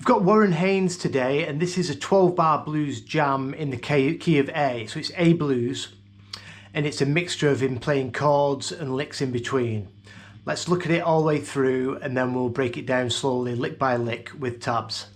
got Warren Haynes today, and this is a 12-bar blues jam in the key of A. So it's A blues, and it's a mixture of him playing chords and licks in between. Let's look at it all the way through, and then we'll break it down slowly, lick by lick, with tabs.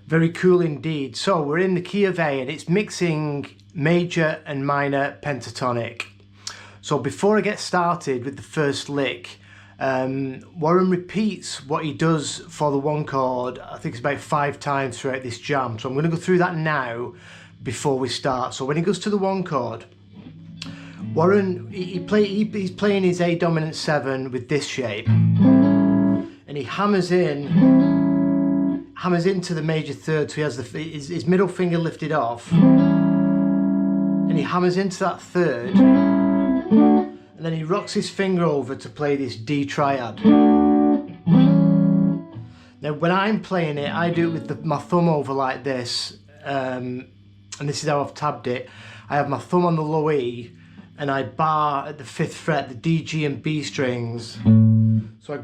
Very cool indeed. So we're in the key of A, and it's mixing major and minor pentatonic. So before I get started with the first lick, Warren repeats what he does for the one chord. I think it's about 5 times throughout this jam. So I'm going to go through that now before we start. So when he goes to the one chord, Warren, he's playing his A dominant 7 with this shape, and he hammers into the major third. So he has his middle finger lifted off, and he hammers into that third, and then he rocks his finger over to play this D triad. Now when I'm playing it, I do it with my thumb over like this, and this is how I've tabbed it. I have my thumb on the low E, and I bar at the 5th fret the D, G and B strings. So I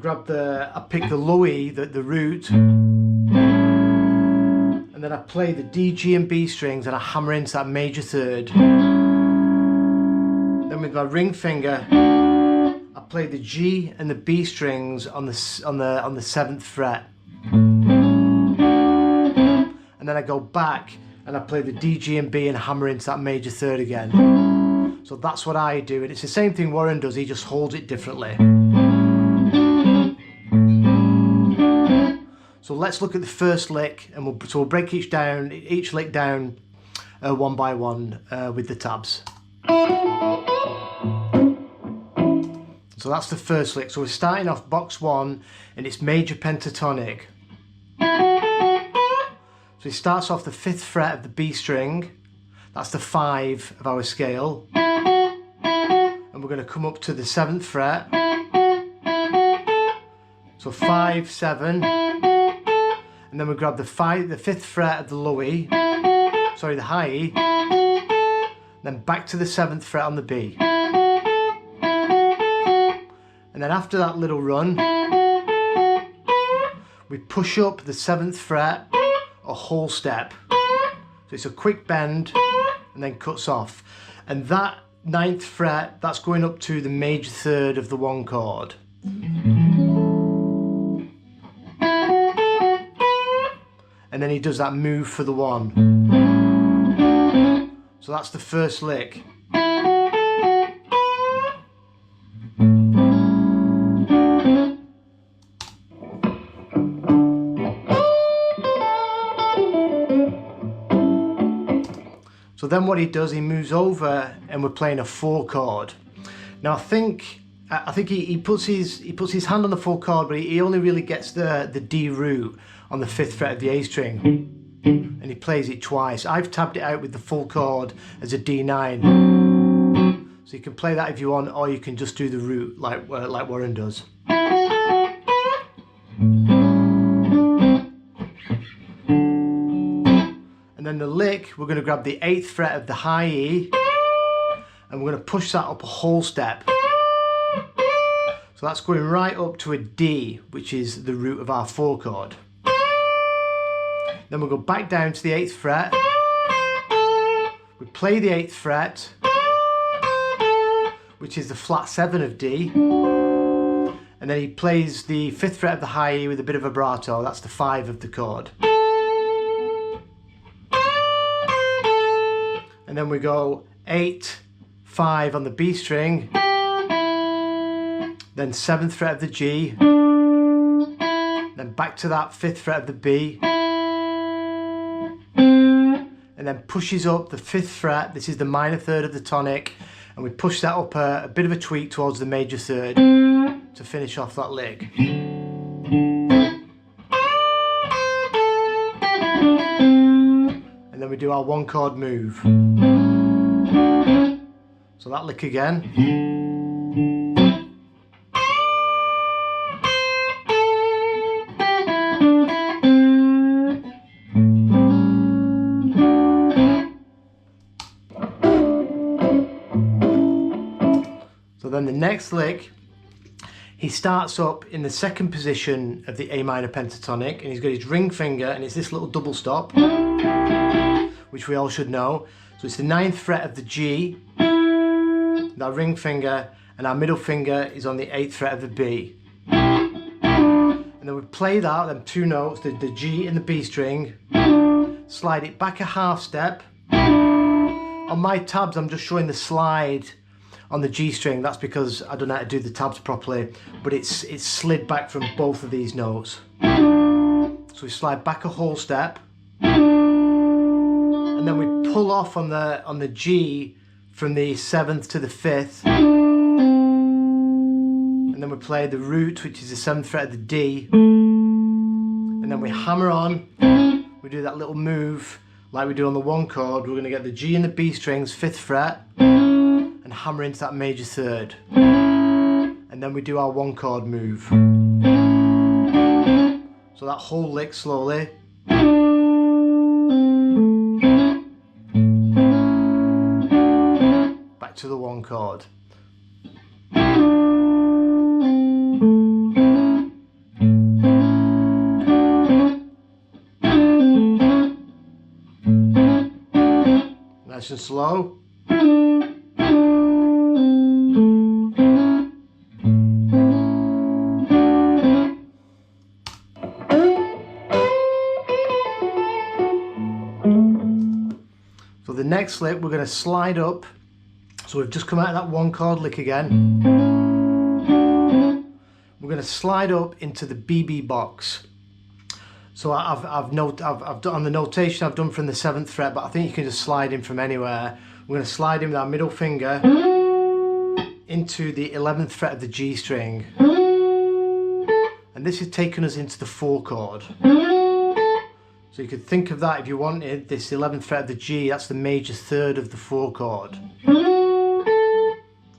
pick the low E, the root, and then I play the D, G and B strings, and I hammer into that major third. Then with my ring finger, I play the G and the B strings on the 7th fret. And then I go back and I play the D, G and B and hammer into that major third again. So that's what I do, and it's the same thing Warren does, he just holds it differently. So let's look at the first lick, and we'll break each lick down one by one with the tabs. So that's the first lick. So we're starting off box 1, and it's major pentatonic. So it starts off the 5th fret of the B string. That's the 5 of our scale. And we're going to come up to the 7th fret. So 5, 7. And then we grab the 5th fret of the low E, the high E, then back to the 7th fret on the B. And then after that little run, we push up the 7th fret a whole step. So it's a quick bend and then cuts off. And that 9th fret, that's going up to the major third of the one chord. And then he does that move for the 1. So that's the first lick. So then what he does, he moves over and we're playing a 4 chord. Now I think he puts his hand on the 4 chord, but he only really gets the D root on the 5th fret of the A string, and he plays it twice. I've tabbed it out with the full chord as a D9, so you can play that if you want, or you can just do the root like Warren does. And then the lick, we're going to grab the 8th fret of the high E, and we're going to push that up a whole step. So that's going right up to a D, which is the root of our 4 chord. Then we'll go back down to the 8th fret. We play the 8th fret, which is the flat 7 of D. And then he plays the 5th fret of the high E with a bit of vibrato. That's the 5 of the chord. And then we go 8, 5 on the B string. Then 7th fret of the G. Then back to that 5th fret of the B. And and then pushes up the 5th fret. This is the minor third of the tonic, and we push that up a bit of a tweak towards the major third to finish off that lick. And then we do our 1 chord move. So that lick again. So then the next lick, he starts up in the 2nd position of the A minor pentatonic, and he's got his ring finger, and it's this little double stop, which we all should know. So it's the 9th fret of the G, that ring finger, and our middle finger is on the 8th fret of the B. And then we play that, them 2 notes, the G and the B string, slide it back a half step. On my tabs I'm just showing the slide on the G string. That's because I don't know how to do the tabs properly, but it's slid back from both of these notes. So we slide back a whole step, and then we pull off on the G from the 7th to the 5th, and then we play the root, which is the 7th fret of the D, and then we hammer on. We do that little move like we do on the 1 chord. We're going to get the G and the B strings, 5th fret, and hammer into that major third, and then we do our 1 chord move. So that whole lick slowly. Back to the 1 chord. Nice and slow. So the next lick we're going to slide up. So we've just come out of that 1 chord lick again. We're going to slide up into the BB box. So I've done on the notation I've done from the 7th fret, but I think you can just slide in from anywhere. We're going to slide in with our middle finger into the 11th fret of the G string, and this is taking us into the 4 chord. So you could think of that if you wanted, this 11th fret of the G, that's the major third of the 4 chord.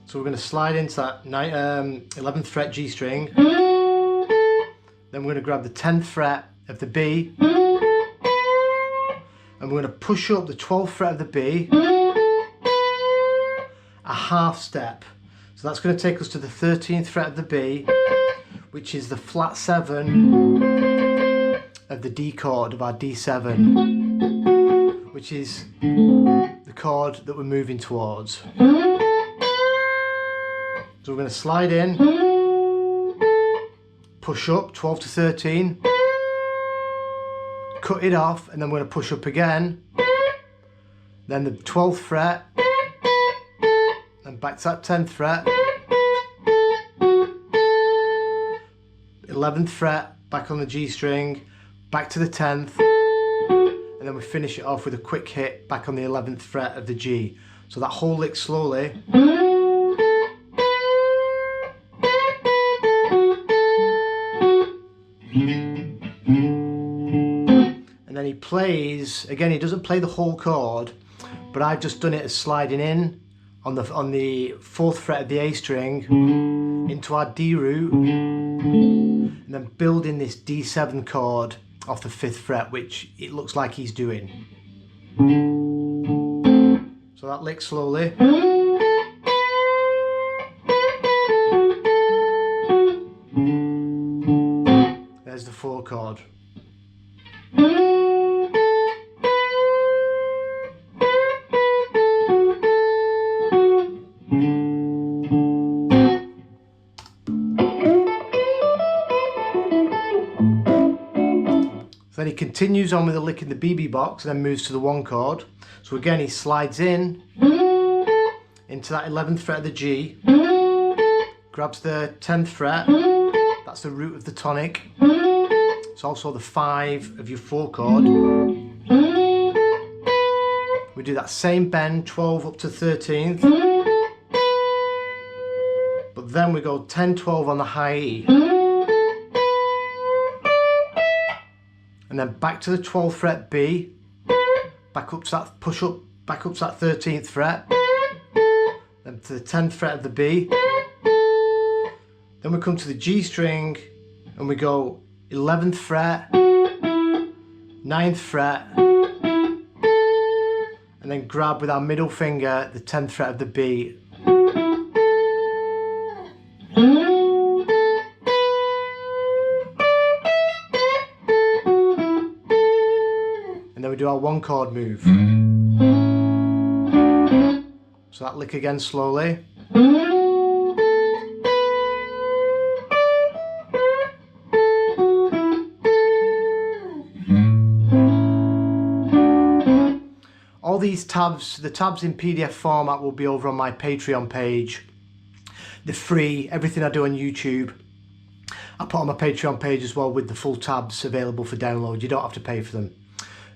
So we're going to slide into that 11th fret G string, then we're going to grab the 10th fret of the B, and we're going to push up the 12th fret of the B a half step. So that's going to take us to the 13th fret of the B, which is the flat 7 of the D chord of our D7, which is the chord that we're moving towards. So we're going to slide in, push up 12 to 13, cut it off, and then we're going to push up again, then the 12th fret, and back to that 10th fret, 11th fret, back on the G string, back to the 10th, and then we finish it off with a quick hit back on the 11th fret of the G. So that whole lick slowly. And then he plays, again he doesn't play the whole chord, but I've just done it as sliding in on the 4th fret of the A string into our D root, and then building this D7 chord off the 5th fret, which it looks like he's doing. So that lick slowly. There's the 4 chord. Then he continues on with a lick in the BB box and then moves to the 1 chord. So again he slides in into that 11th fret of the G, grabs the 10th fret, that's the root of the tonic, it's also the 5 of your 4 chord, We do that same bend, 12 up to 13th, but then we go 10, 12 on the high E, and then back to the 12th fret B, back up to that push up, back up to that 13th fret, then to the 10th fret of the B, then we come to the G string and we go 11th fret, 9th fret, and then grab with our middle finger the 10th fret of the B. And then we do our one chord move. So that lick again slowly. All these tabs, the tabs in PDF format will be over on my Patreon page. They're free, everything I do on YouTube I put on my Patreon page as well with the full tabs available for download. You don't have to pay for them.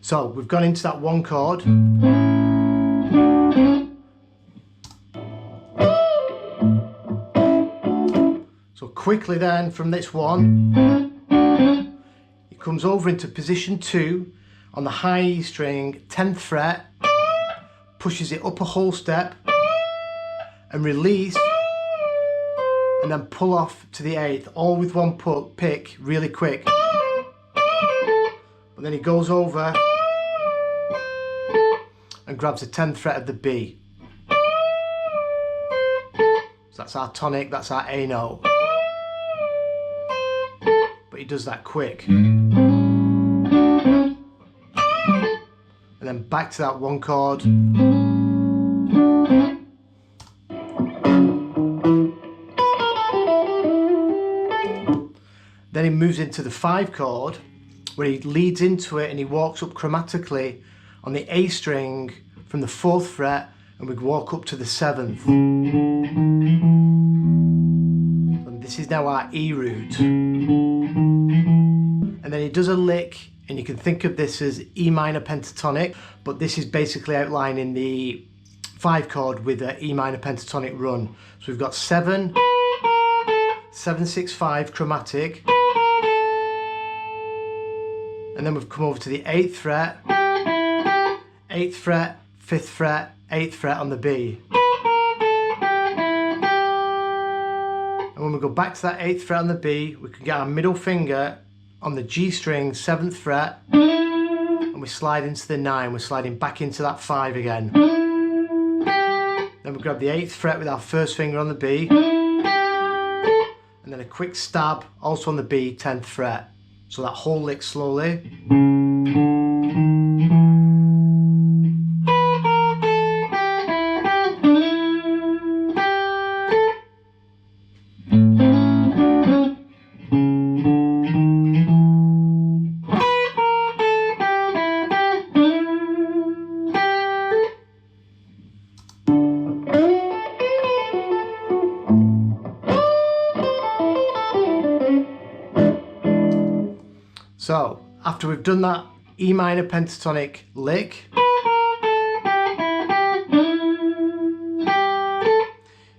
So we've gone into that one chord. So quickly then from this one, it comes over into position 2 on the high E string, 10th fret, pushes it up a whole step and release, and then pull off to the 8th, all with one pick, really quick. But then he goes over and grabs the 10th fret of the B. So that's our tonic, that's our A note. But he does that quick. And then back to that one chord. Then he moves into the 5 chord, where he leads into it and he walks up chromatically on the A string from the 4th fret, and we walk up to the 7th. And this is now our E root. And then he does a lick, and you can think of this as E minor pentatonic, but this is basically outlining the 5 chord with an E minor pentatonic run. So we've got 7, 7, 6, 5 chromatic, and then we've come over to the 8th fret, 8th fret, 5th fret, 8th fret on the B. And when we go back to that 8th fret on the B, we can get our middle finger on the G string, 7th fret, and we slide into the 9, we're sliding back into that 5 again. Then we grab the 8th fret with our first finger on the B, and then a quick stab also on the B, 10th fret. So that whole lick slowly. So, after we've done that E minor pentatonic lick,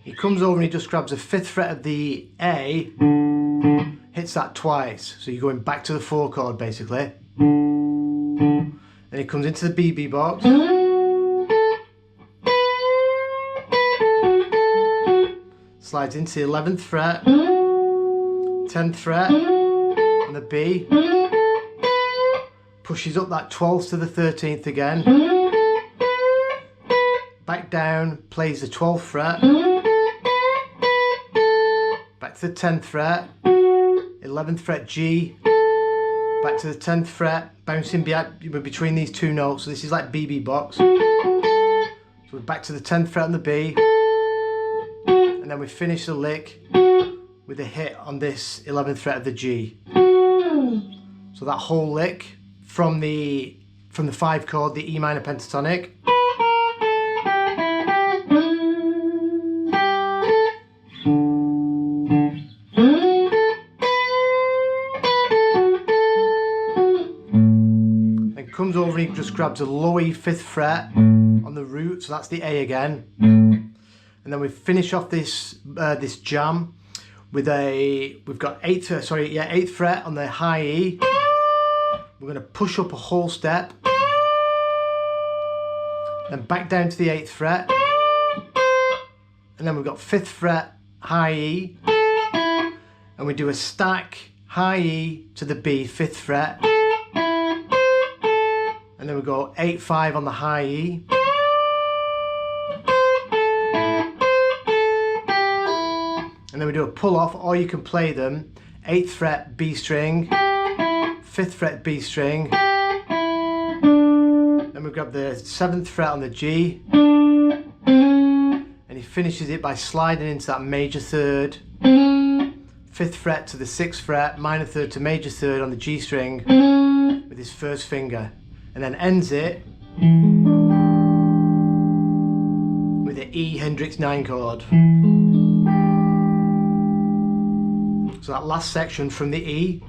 he comes over and he just grabs the 5th fret of the A, hits that twice, so you're going back to the 4 chord basically. Then he comes into the BB box, slides into the 11th fret, 10th fret on the B, pushes up that 12th to the 13th again, back down, plays the 12th fret, back to the 10th fret, 11th fret G, back to the 10th fret, bouncing between these 2 notes, so this is like BB box. So we're back to the 10th fret on the B, and then we finish the lick with a hit on this 11th fret of the G. So that whole lick from the 5 chord, the E minor pentatonic. Then comes comes over and he just grabs a low E 5th fret on the root, so that's the A again. And then we finish off this this jam with we've got 8th fret on the high E. We're going to push up a whole step, then back down to the 8th fret, and then we've got 5th fret high E, and we do a stack high E to the B 5th fret, and then we go 8-5 on the high E, and then we do a pull off, or you can play them 8th fret B string, 5th fret B string, then we grab the 7th fret on the G, and he finishes it by sliding into that major third, 5th fret to the 6th fret, minor third to major third on the G string with his first finger, and then ends it with the E Hendrix 9 chord. So that last section from the E.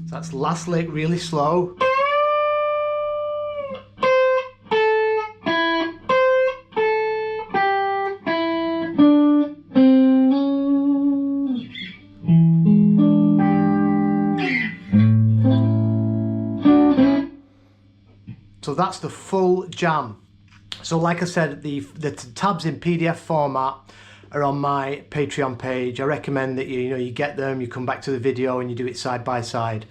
So that's last lick really slow. So that's the full jam. So like I said, the tabs in PDF format are on my Patreon page. I recommend that you get them, you come back to the video and you do it side by side.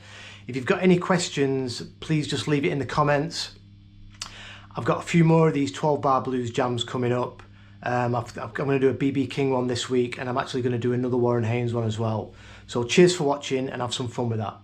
If you've got any questions, please just leave it in the comments. I've got a few more of these 12-bar blues jams coming up. I'm going to do a BB King one this week, and I'm actually going to do another Warren Haynes one as well. So cheers for watching, and have some fun with that.